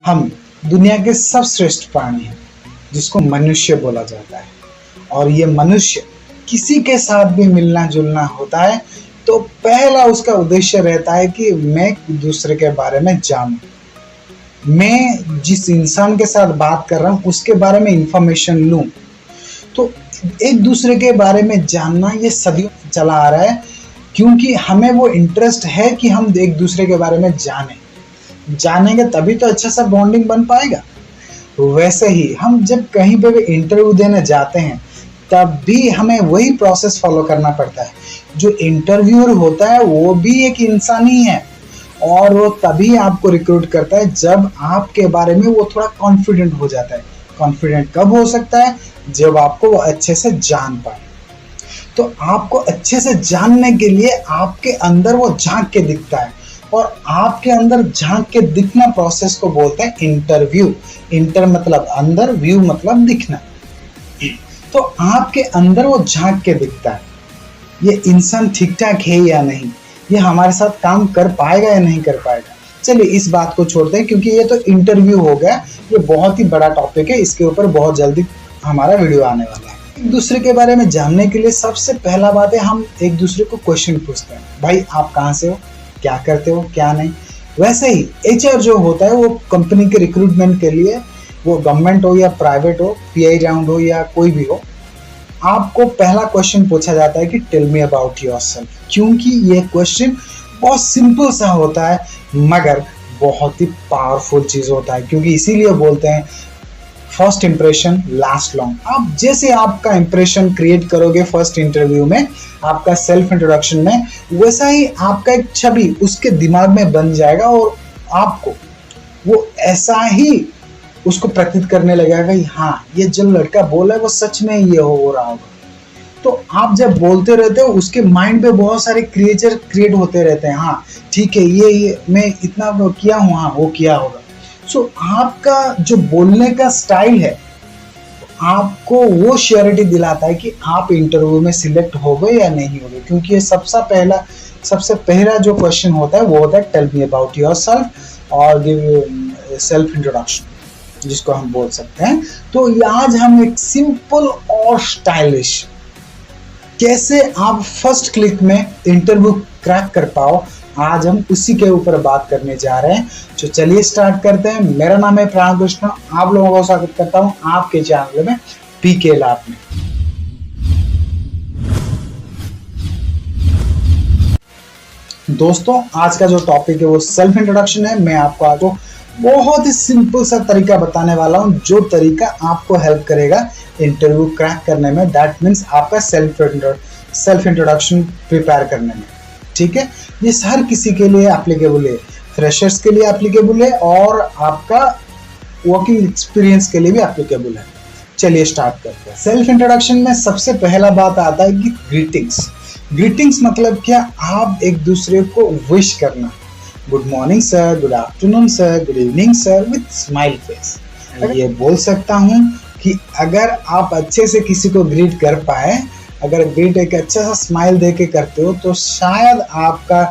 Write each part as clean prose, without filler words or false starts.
हम दुनिया के सर्वश्रेष्ठ प्राणी हैं जिसको मनुष्य बोला जाता है। और ये मनुष्य किसी के साथ भी मिलना जुलना होता है तो पहला उसका उद्देश्य रहता है कि मैं दूसरे के बारे में जानूं, मैं जिस इंसान के साथ बात कर रहा हूँ उसके बारे में इंफॉर्मेशन लूं। तो एक दूसरे के बारे में जानना ये सदियों से चला आ रहा है, क्योंकि हमें वो इंटरेस्ट है कि हम एक दूसरे के बारे में जानेंगे तभी तो अच्छा सा बॉन्डिंग बन पाएगा। वैसे ही हम जब कहीं पे भी इंटरव्यू देने जाते हैं तब भी हमें वही प्रोसेस फॉलो करना पड़ता है। जो इंटरव्यूअर होता है वो भी एक इंसान ही है और वो तभी आपको रिक्रूट करता है जब आपके बारे में वो थोड़ा कॉन्फिडेंट हो जाता है। कॉन्फिडेंट कब हो सकता है? जब आपको वो अच्छे से जान पाए। तो आपको अच्छे से जानने के लिए आपके अंदर वो झांक के दिखता है, और आपके अंदर झांक के दिखना प्रोसेस को बोलते हैं इंटरव्यू। इंटर मतलब अंदर, व्यू मतलब दिखना। तो आपके अंदर वो झांक के दिखता है, ये इंसान ठीक ठाक है या नहीं, ये हमारे साथ काम कर पाएगा या नहीं कर पाएगा। चलिए इस बात को छोड़ते हैं क्योंकि ये तो इंटरव्यू हो गया, ये बहुत ही बड़ा टॉपिक है, इसके ऊपर बहुत जल्दी हमारा वीडियो आने वाला है। एक दूसरे के बारे में जानने के लिए सबसे पहला बात है हम एक दूसरे को क्वेश्चन पूछते हैं, भाई आप कहाँ से हो, क्या करते हो, क्या नहीं। वैसे ही एचआर जो होता है वो कंपनी के रिक्रूटमेंट के लिए, वो गवर्नमेंट हो या प्राइवेट हो, पीआई राउंड हो या कोई भी हो, आपको पहला क्वेश्चन पूछा जाता है कि टेल मी अबाउट योरसेल्फ। क्योंकि ये क्वेश्चन बहुत सिंपल सा होता है मगर बहुत ही पावरफुल चीज होता है, क्योंकि इसीलिए बोलते हैं फर्स्ट इंप्रेशन लास्ट लॉन्ग। आप जैसे आपका इंप्रेशन क्रिएट करोगे फर्स्ट इंटरव्यू में, आपका सेल्फ इंट्रोडक्शन में, वैसा ही आपका एक छवि उसके दिमाग में बन जाएगा और आपको वो ऐसा ही उसको प्रतीत करने लगेगा कि हाँ ये जो लड़का बोला है वो सच में ये हो रहा होगा। तो आप जब बोलते रहते हो उसके माइंड पे बहुत सारे क्रिएचर क्रिएट होते रहते हैं, हाँ ठीक है ये मैं इतना किया हूँ, हाँ वो किया होगा। सो आपका जो बोलने का स्टाइल है आपको वो श्योरिटी दिलाता है कि आप इंटरव्यू में सिलेक्ट हो गए या नहीं हो गए। क्योंकि ये सबसे पहला जो क्वेश्चन होता है वो होता है टेल मी अबाउट योरसेल्फ और गिव सेल्फ इंट्रोडक्शन, जिसको हम बोल सकते हैं। तो आज हम एक सिंपल और स्टाइलिश कैसे आप फर्स्ट क्लिक में इंटरव्यू क्रैक कर पाओ, आज हम उसी के ऊपर बात करने जा रहे हैं। तो चलिए स्टार्ट करते हैं। मेरा नाम है प्राण कृष्ण, आप लोगों को स्वागत करता हूं आपके चैनल में पीके लैब में। दोस्तों आज का जो टॉपिक है वो सेल्फ इंट्रोडक्शन है। मैं आपको बहुत ही सिंपल सा तरीका बताने वाला हूं, जो तरीका आपको हेल्प करेगा इंटरव्यू क्रैक करने में। दैट मीन्स आपका सेल्फ इंट्रोडक्शन प्रिपेयर करने में। ठीक है, ये हर किसी के लिए एप्लीकेबल है, फ्रेशर्स के लिए एप्लीकेबल है और आपका वर्किंग एक्सपीरियंस के लिए भी एप्लीकेबल है। चलिए स्टार्ट करते हैं। सेल्फ इंट्रोडक्शन में सबसे पहला बात आता है कि ग्रीटिंग्स मतलब क्या? आप एक दूसरे को विश करना, good morning sir, good afternoon sir, good evening sir, with smile face. ये बोल सकता हूँ कि अगर आप अच्छे से किसी को ग्रीट कर पाए, अगर ग्रीट एक अच्छा सा स्माइल दे के करते हो तो शायद आपका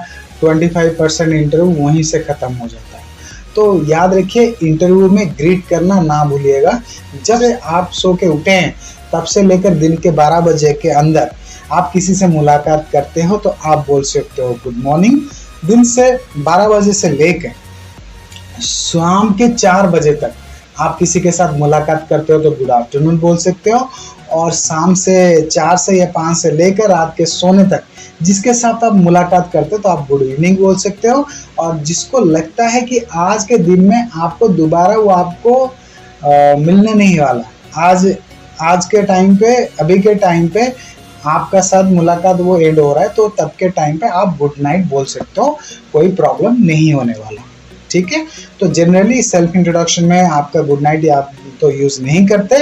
25% इंटरव्यू वहीं से खत्म हो जाता है। तो याद रखिए इंटरव्यू में ग्रीट करना ना भूलिएगा। जब आप सो के उठे हैं तब से लेकर दिन के 12 बजे के अंदर आप किसी से मुलाकात करते हो तो आप बोल सकते हो गुड मॉर्निंग। दिन से 12 बजे से लेकर शाम के 4 बजे तक आप किसी के साथ मुलाकात करते हो तो गुड आफ्टरनून बोल सकते हो, और शाम से 4 से या 5 से लेकर रात के सोने तक जिसके साथ आप मुलाकात करते हो तो आप गुड इवनिंग बोल सकते हो। और जिसको लगता है कि आज के दिन में आपको दोबारा वो आपको मिलने नहीं वाला, आज के टाइम पे, अभी के टाइम पे आपका साथ मुलाकात वो एंड हो रहा है, तो तब के टाइम पे आप गुड नाइट बोल सकते हो, कोई प्रॉब्लम नहीं होने वाला। ठीक है, तो जनरली सेल्फ इंट्रोडक्शन में आपका गुड नाइट आप तो यूज नहीं करते,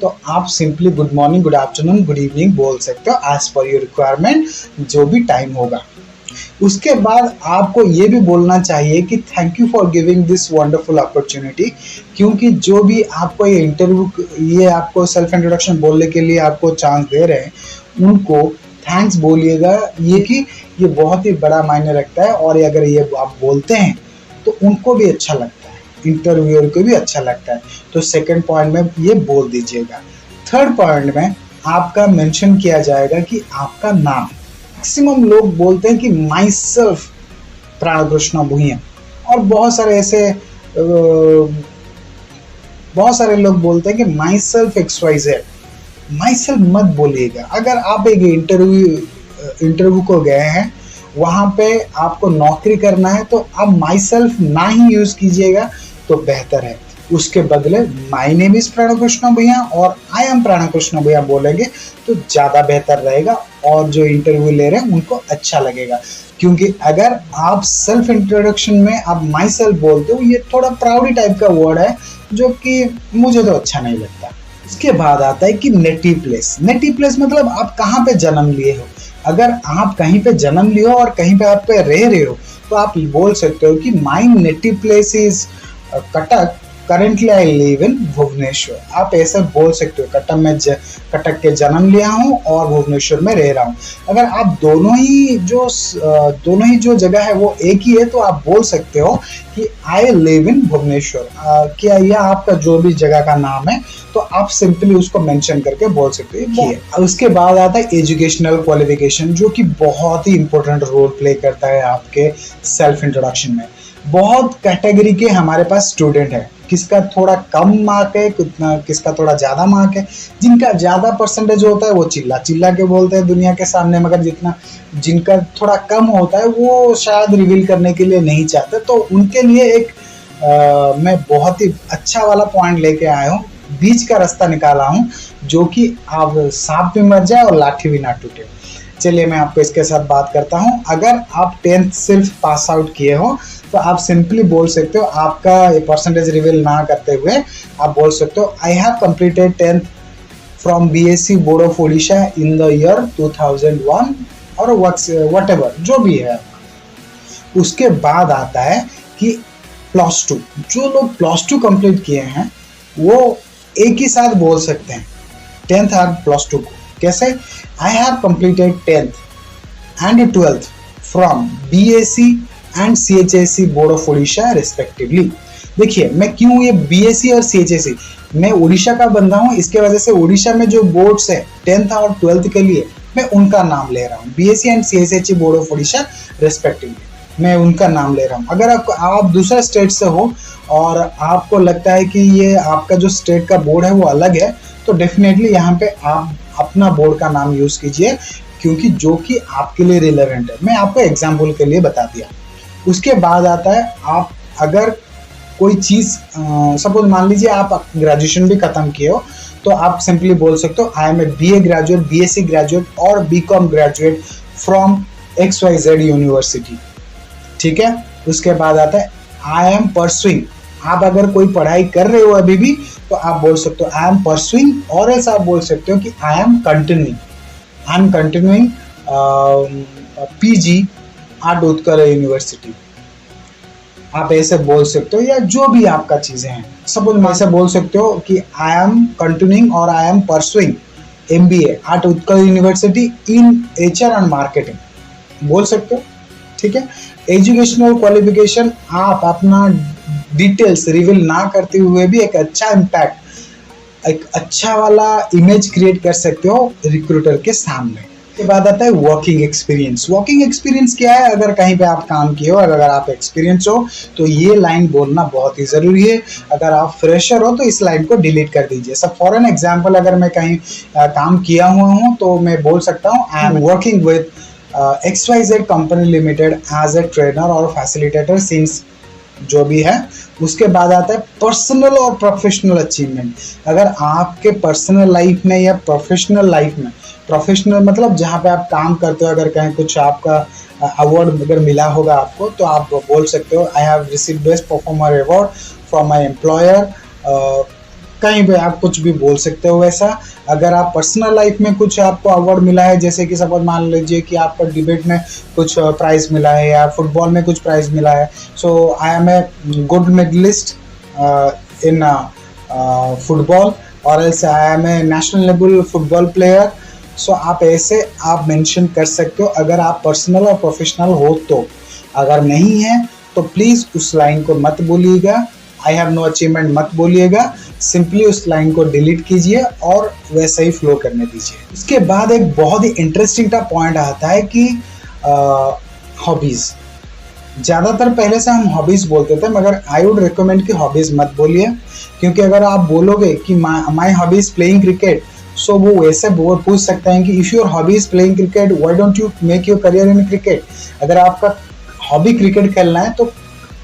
तो आप simply good morning, good afternoon, good evening बोल सकते हो एज पर योर रिक्वायरमेंट, जो भी टाइम होगा। उसके बाद आपको ये भी बोलना चाहिए कि thank you for giving this wonderful opportunity, क्योंकि जो भी आपको ये इंटरव्यू, ये आपको सेल्फ इंट्रोडक्शन बोलने के लिए आपको चांस दे रहे हैं, उनको थैंक्स बोलिएगा। ये कि ये बहुत ही बड़ा मायने रखता है, और अगर ये आप बोलते हैं तो उनको भी अच्छा लगता है। इंटरव्यूअर को भी अच्छा लगता है। तो सेकंड पॉइंट में ये बोल दीजिएगा। थर्ड पॉइंट में आपका मेंशन किया जाएगा कि आपका नाम। मैक्सिमम लोग बोलते हैं कि माई सेल्फ प्राणकृष्ण भूय्या, और बहुत सारे लोग बोलते हैं कि my self XYZ। My self मत बोलिएगा। अगर आप एक इंटरव्यू को गए हैं, वहां पे आपको नौकरी करना है, तो आप माई सेल्फ ना ही यूज कीजिएगा तो बेहतर है। उसके बदले माई नेम इज प्राणकृष्ण भूय्या और आई एम प्राणकृष्ण भूय्या बोलेंगे तो ज़्यादा बेहतर रहेगा, और जो इंटरव्यू ले रहे हैं उनको अच्छा लगेगा। क्योंकि अगर आप सेल्फ इंट्रोडक्शन में आप माई सेल्फ बोलते हो, ये थोड़ा प्राउडी टाइप का वर्ड है, जो कि मुझे तो अच्छा नहीं लगता। उसके बाद आता है कि नेटिव प्लेस। नेटिव प्लेस मतलब आप कहाँ पे जन्म लिए हो। अगर आप कहीं पे जन्म लिए हो और कहीं पे आप पे रह रहे हो, तो आप बोल सकते हो कि my native place is Cuttack, currently I live in Bhubaneswar. आप ऐसा बोल सकते हो, कटक के जन्म लिया हूँ और भुवनेश्वर में रह रहा हूँ। अगर आप दोनों ही जो जगह है वो एक ही है, तो आप बोल सकते हो कि आई लिव इन भुवनेश्वर। क्या यह आपका जो भी जगह का नाम है, तो आप सिंपली उसको मेंशन करके बोल सकते हो। उसके बाद आता है एजुकेशनल क्वालिफिकेशन, जो कि बहुत ही इंपॉर्टेंट रोल प्ले करता है आपके सेल्फ इंट्रोडक्शन में। बहुत कैटेगरी के हमारे पास स्टूडेंट है, किसका थोड़ा कम मार्क है, किसका थोड़ा ज़्यादा मार्क है। जिनका ज़्यादा परसेंटेज होता है वो चिल्ला चिल्ला के बोलते हैं दुनिया के सामने, मगर जिनका थोड़ा कम होता है वो शायद रिवील करने के लिए नहीं चाहते। तो उनके लिए एक मैं बहुत ही अच्छा वाला पॉइंट लेके आया हूँ, बीच का रास्ता निकाला हूँ, जो कि आप सांप भी मर जाए और लाठी भी ना टूटे। चलिए मैं आपको इसके साथ बात करता हूँ। अगर आप 10th सिर्फ पास आउट किए हो, तो आप सिंपली बोल सकते हो, आपका परसेंटेज रिवील ना करते हुए आप बोल सकते हो, I have completed 10th from BSc board of Odisha in the year 2001 और वट जो भी है। उसके बाद आता है कि +2। जो लोग +2 कंप्लीट किए हैं वो एक ही साथ बोल सकते हैं 10th और +2 को। कैसे? I have completed 10th and 12th from BSc and CHSE board of Odisha respectively. देखिए मैं क्यों ये BSc और CHSE, मैं उड़ीसा का बंदा हूँ, इसके वजह से उड़ीसा में जो बोर्ड्स है 10th और 12th के लिए मैं उनका नाम ले रहा हूँ। BSc and CHSE board of Odisha respectively मैं उनका नाम ले रहा हूँ। अगर आप दूसरा स्टेट से हो और आपको लगता है कि ये आपका जो स्टेट का बोर्ड है वो अलग है, तो डेफिनेटली यहाँ पे आप अपना बोर्ड का नाम यूज कीजिए, क्योंकि जो कि आपके लिए रिलेवेंट है। मैं आपको एग्जाम्पल के लिए बता दिया। उसके बाद आता है, आप अगर कोई चीज़ सपोज मान लीजिए आप ग्रेजुएशन भी ख़त्म किए हो, तो आप सिंपली बोल सकते हो I am a BA graduate, BSc graduate और BCom graduate from XYZ university. ठीक है। उसके बाद आता है आई एम परसुइंग। आप अगर कोई पढ़ाई कर रहे हो अभी भी, तो आप बोल सकते हो आई एम परसुइंग, और ऐसा आप बोल सकते हो कि I am continuing PG at Utkal university. आप ऐसे बोल सकते हो, या जो भी आपका चीज़ें हैं। सपोज मैं ऐसे बोल सकते हो कि आई एम कंटिन्यूइंग और I am pursuing MBA at Utkal university in HR and marketing बोल सकते हो। ठीक है। एजुकेशनल क्वालिफिकेशन आप अपना डिटेल्स रिवील ना करते हुए भी एक अच्छा इम्पैक्ट, एक अच्छा वाला इमेज क्रिएट कर सकते हो रिक्रूटर के सामने। के बाद आता है वर्किंग एक्सपीरियंस। वर्किंग एक्सपीरियंस क्या है? अगर कहीं पे आप काम किए हो और अगर आप एक्सपीरियंस हो, तो ये लाइन बोलना बहुत ही ज़रूरी है। अगर आप फ्रेशर हो तो इस लाइन को डिलीट कर दीजिए। सब फॉर एन एग्जाम्पल, अगर मैं कहीं काम किया हुआ हूँ तो मैं बोल सकता हूँ I am working with XYZ company limited as a trainer और फैसिलिटेटर सिंस जो भी है। उसके बाद आता है पर्सनल और प्रोफेशनल अचीवमेंट। अगर आपके पर्सनल लाइफ में या प्रोफेशनल लाइफ में, प्रोफेशनल मतलब जहाँ पे आप काम करते हो, अगर कहीं कुछ आपका अवार्ड अगर मिला होगा आपको, तो आप बोल सकते हो I have received best performer award from my employer. कहीं पे आप कुछ भी बोल सकते हो वैसा। अगर आप पर्सनल लाइफ में कुछ आपको अवार्ड मिला है, जैसे कि सपोज मान लीजिए कि आपका डिबेट में कुछ प्राइज़ मिला है या फुटबॉल में कुछ प्राइज़ मिला है, so I am a good medalist in football, और else I am a national level football player. So आप ऐसे आप मेंशन कर सकते हो अगर आप पर्सनल और प्रोफेशनल हो तो। अगर नहीं है तो प्लीज़ उस लाइन को मत बोलिएगा। आई हैव नो अचीवमेंट मत बोलिएगा, सिंपली उस लाइन को डिलीट कीजिए और वैसा ही फ्लो करने दीजिए। उसके बाद एक बहुत ही इंटरेस्टिंग सा पॉइंट आता है कि हॉबीज़। ज़्यादातर पहले से हम हॉबीज़ बोलते थे, मगर आई वुड रिकमेंड कि हॉबीज़ मत बोलिए, क्योंकि अगर आप बोलोगे कि माई हॉबीज़ प्लेइंग क्रिकेट, सो वो वैसे पूछ सकते हैं कि if your hobby is playing cricket why don't you make your career in cricket. अगर आपका हॉबी क्रिकेट खेलना है तो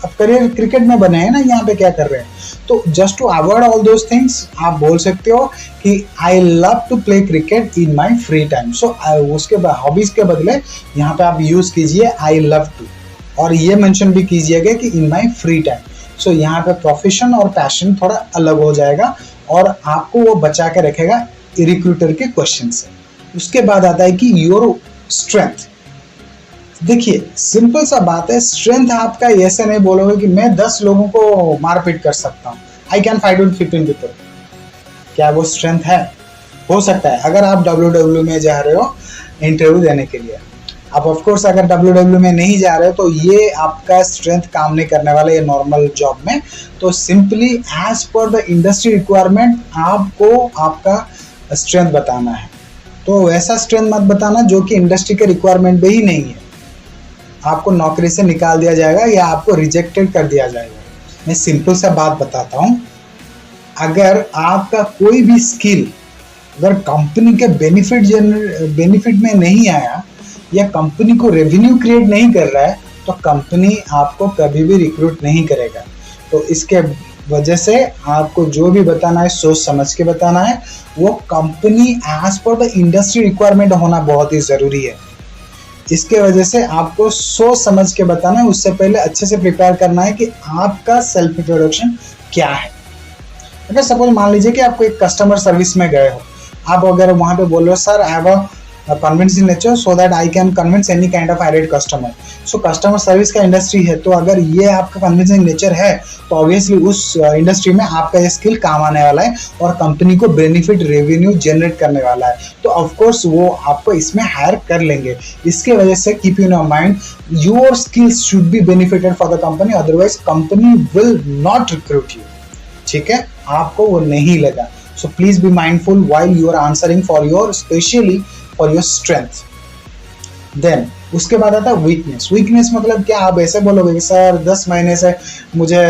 अब करियर क्रिकेट में बने हैं ना, यहाँ पे क्या कर रहे हैं। तो just to avoid all those things आप बोल सकते हो कि I love to play cricket in my free time. So उसके बाद हॉबीज़ के बदले यहाँ पे आप यूज़ कीजिए आई लव टू, और ये मेंशन भी कीजिएगा कि इन माई फ्री टाइम। सो यहाँ पे प्रोफेशन और पैशन थोड़ा अलग हो जाएगा और आपको वो बचा के रखेगा रिक्रूटर के क्वेश्चन से। उसके बाद आता है कि योर स्ट्रेंथ। देखिए सिंपल सा बात है, स्ट्रेंथ आपका ऐसे नहीं बोलोगे कि मैं 10 लोगों को मारपीट कर सकता हूँ, I can fight with 15 people. क्या वो स्ट्रेंथ है? हो सकता है अगर आप WWE में जा रहे हो इंटरव्यू देने के लिए। आप ऑफकोर्स अगर WWE में नहीं जा रहे हो तो ये आपका स्ट्रेंथ काम नहीं करने वाला, ये नॉर्मल जॉब में। तो simply as per the industry requirement आपको आपका स्ट्रेंथ बताना है। तो ऐसा स्ट्रेंथ मत बताना जो कि इंडस्ट्री के रिक्वायरमेंट में ही नहीं है, आपको नौकरी से निकाल दिया जाएगा या आपको रिजेक्टेड कर दिया जाएगा। मैं सिंपल सा बात बताता हूँ, अगर आपका कोई भी स्किल अगर कंपनी के बेनिफिट में नहीं आया या कंपनी को रेवेन्यू क्रिएट नहीं कर रहा है तो कंपनी आपको कभी भी रिक्रूट नहीं करेगा। तो इसके वजह से आपको जो भी बताना है सोच समझ के बताना है, वो company as per the industry requirement होना बहुत ही ज़रूरी है। इसके वजह से आपको सोच समझ के बताना है, उससे पहले अच्छे से प्रिपेयर करना है कि आपका सेल्फ इंट्रोडक्शन क्या है। अगर सपोज मान लीजिए कि आपको एक कस्टमर सर्विस में गए हो, आप अगर वहाँ पे बोल रहे हो sir I have a convincing nature so that I can convince any kind of irate customer. So customer service का इंडस्ट्री है, तो अगर ये आपका कन्विंसिंग नेचर है तो ऑब्वियसली उस इंडस्ट्री में आपका ये स्किल काम आने वाला है और कंपनी को बेनिफिट रेवेन्यू जनरेट करने वाला है। तो ऑफकोर्स वो आपको इसमें हायर कर लेंगे। इसके वजह से keep in your mind your skills should be benefited for the company, otherwise company will not recruit you. ठीक है, आपको वो नहीं लगा। So please be mindful while you are answering for your specially for your strength. Then उसके बाद आता है वीकनेस। वीकनेस मतलब क्या? आप ऐसे बोलोगे कि सर 10 महीने से मुझे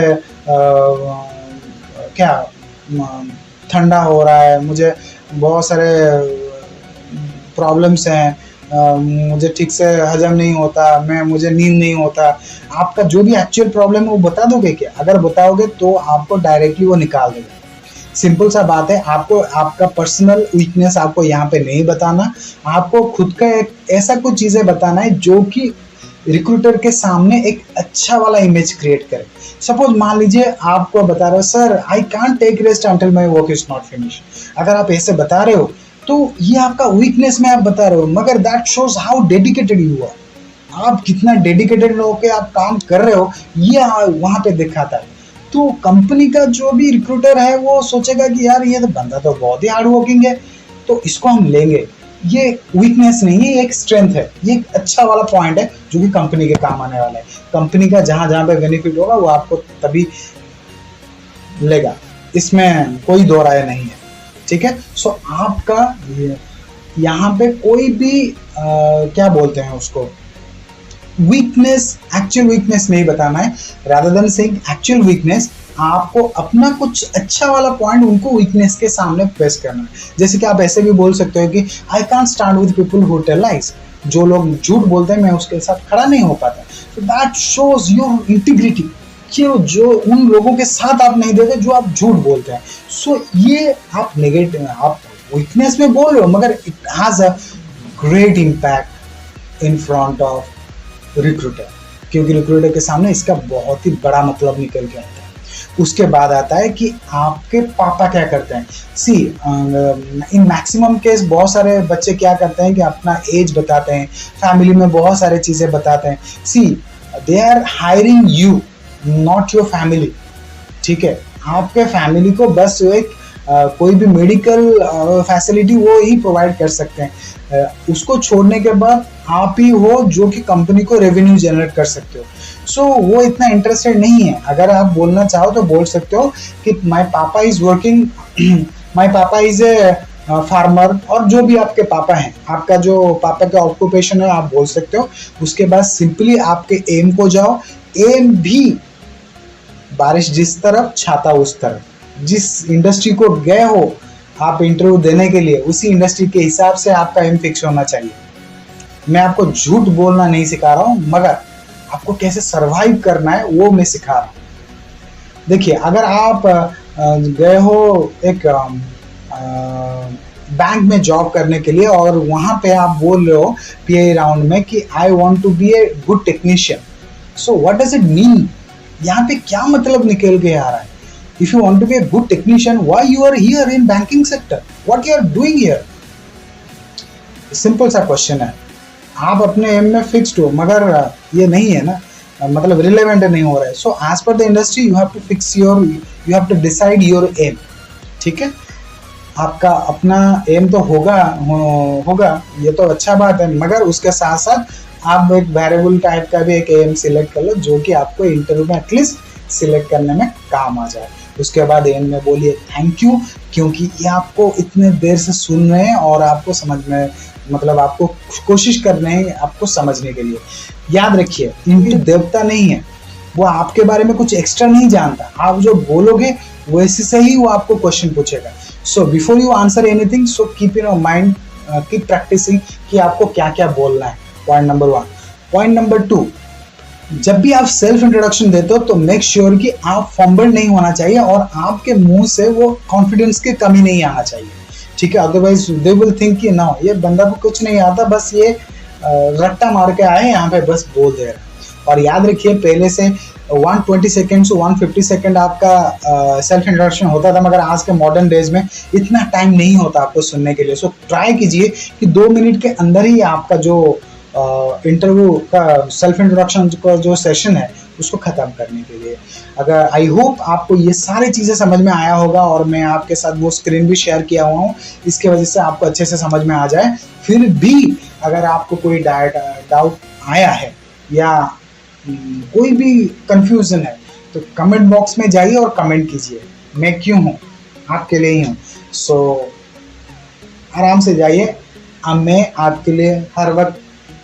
ठंडा हो रहा है, मुझे बहुत सारे प्रॉब्लम्स हैं, मुझे ठीक से हजम नहीं होता, मुझे नींद नहीं होता। आपका जो भी एक्चुअल प्रॉब्लम है वो बता दोगे क्या? अगर बताओगे तो आपको डायरेक्टली वो निकाल देगा। सिंपल सा बात है, आपको आपका पर्सनल वीकनेस आपको यहाँ पे नहीं बताना, आपको खुद का एक ऐसा कुछ चीज़ें बताना है जो कि रिक्रूटर के सामने एक अच्छा वाला इमेज क्रिएट करे। सपोज मान लीजिए आपको बता रहे हो sir I can't take rest until my work is not finish. अगर आप ऐसे बता रहे हो तो ये आपका वीकनेस में आप बता रहे हो, मगर that shows how dedicated you are. आप कितना डेडिकेटेड होकर आप काम कर रहे हो ये वहाँ पे दिखाता है। तो कंपनी का जो भी रिक्रूटर है वो सोचेगा कि यार ये तो बंदा तो बहुत ही हार्ड वर्किंग है, तो इसको हम लेंगे। ये वीकनेस नहीं है, ये एक स्ट्रेंथ है, ये एक अच्छा वाला पॉइंट है जो कि कंपनी के काम आने वाला है। कंपनी का जहाँ जहाँ पे बेनिफिट होगा वो आपको तभी लेगा, इसमें कोई दो राय नहीं है। ठीक है, सो आपका यहाँ पे कोई भी क्या बोलते हैं उसको, वीकनेस, एक्चुअल वीकनेस नहीं बताना है। Rather than saying actual weakness, आपको अपना कुछ अच्छा वाला पॉइंट उनको वीकनेस के सामने प्रेस करना है। जैसे कि आप ऐसे भी बोल सकते हो कि I can't stand with people who tell lies. जो लोग झूठ बोलते हैं मैं उसके साथ खड़ा नहीं हो पाता। तो दैट शोज योर इंटीग्रिटी, कि जो उन लोगों के साथ आप नहीं देते जो आप झूठ बोलते हैं। सो ये आप नेगेटिव, आप वीकनेस में बोल रहे हो मगर it has a great impact in front of recruiter, क्योंकि रिक्रूटर के सामने इसका बहुत ही बड़ा मतलब निकल के आता है। उसके बाद आता है कि आपके पापा क्या करते हैं। सी इन मैक्सिमम केस बहुत सारे बच्चे क्या करते हैं कि अपना एज बताते हैं, फैमिली में बहुत सारे चीज़ें बताते हैं। See they are hiring you, not your family. ठीक है, आपके फैमिली को बस एक कोई भी मेडिकल फैसिलिटी वो ही प्रोवाइड कर सकते हैं। उसको छोड़ने के बाद आप ही हो जो कि कंपनी को रेवेन्यू जनरेट कर सकते हो। सो वो इतना इंटरेस्टेड नहीं है। अगर आप बोलना चाहो तो बोल सकते हो कि माय पापा इज वर्किंग, माय पापा इज ए फार्मर, और जो भी आपके पापा हैं, आपका जो पापा का ऑक्यूपेशन है आप बोल सकते हो। उसके बाद सिंपली आपके एम को जाओ। एम भी बारिश जिस तरफ छाता उस तरफ, जिस इंडस्ट्री को गए हो आप इंटरव्यू देने के लिए, उसी इंडस्ट्री के हिसाब से आपका एम फिक्स होना चाहिए। मैं आपको झूठ बोलना नहीं सिखा रहा हूं, मगर आपको कैसे सरवाइव करना है वो मैं सिखा रहा हूं। देखिए, अगर आप गए हो एक बैंक में जॉब करने के लिए और वहां पे आप बोल रहे हो पीआई राउंड में कि I want to be a good technician, so what does it mean? यहाँ पे क्या मतलब निकल के आ रहा है? If you want to be a good technician, why you are here in banking sector? What you are doing here? Simple सा क्वेश्चन है। आप अपने एम में फिक्स्ड हो, मगर ये नहीं है ना, मतलब रिलेवेंट नहीं हो रहा है। So as per the industry you have to fix your, you have to decide your aim. ठीक है, आपका अपना एम तो होगा, ये तो अच्छा बात है, मगर उसके साथ साथ आप एक वेरिएबल टाइप का भी एक एम सिलेक्ट कर लो जो कि आपको इंटरव्यू में एटलीस्ट सिलेक्ट करने में काम आ जाए। उसके बाद एम में बोलिए थैंक यू, क्योंकि ये आपको इतने देर से सुन रहे हैं और आपको समझ में, मतलब आपको कोशिश कर रहे हैं आपको समझने के लिए। याद रखिए, इंटरव्यू देवता नहीं है, वो आपके बारे में कुछ एक्स्ट्रा नहीं जानता। आप जो बोलोगे वैसे से ही वो आपको क्वेश्चन पूछेगा। So before you answer anything, so keep in your mind, keep practicing कि आपको क्या क्या बोलना है। Point number 1। पॉइंट नंबर 2, जब भी आप सेल्फ इंट्रोडक्शन देते हो तो मेक श्योर कि आप फंबल नहीं होना चाहिए और आपके मुंह से वो कॉन्फिडेंस की कमी नहीं आना चाहिए। ठीक है, अदरवाइज दे विल थिंक कि ना, ये बंदा को कुछ नहीं आता, बस ये रट्टा मार के आए यहाँ पे, बस बोल दे रहा है। और याद रखिए, पहले से 120 सेकेंड से 150 सेकेंड आपका सेल्फ इंट्रोडक्शन होता था, मगर आज के मॉडर्न डेज में इतना टाइम नहीं होता आपको सुनने के लिए। सो ट्राई कीजिए कि 2 मिनट के अंदर ही आपका जो इंटरव्यू का सेल्फ इंट्रोडक्शन का जो सेशन है उसको ख़त्म करने के लिए। अगर आई होप आपको ये सारी चीज़ें समझ में आया होगा, और मैं आपके साथ वो स्क्रीन भी शेयर किया हुआ हूँ, इसके वजह से आपको अच्छे से समझ में आ जाए। फिर भी अगर आपको कोई डाउट आया है या कोई भी कंफ्यूजन है तो कमेंट बॉक्स में जाइए और कमेंट कीजिए। मैं क्यों हूँ, आपके लिए ही हूँ। सो आराम से जाइए, अब मैं आपके लिए हर वक्त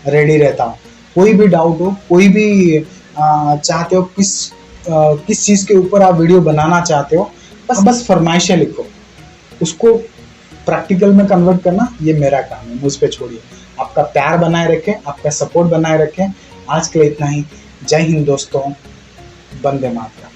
रेडी रहता हूँ। कोई भी डाउट हो, कोई भी चाहते हो किस चीज़ के ऊपर आप वीडियो बनाना चाहते हो, बस फरमाइशें लिखो, उसको प्रैक्टिकल में कन्वर्ट करना ये मेरा काम है, मुझ पे छोड़िए। आपका प्यार बनाए रखें, आपका सपोर्ट बनाए रखें। आज के लिए इतना ही। जय हिंद दोस्तों, वंदे मातरम।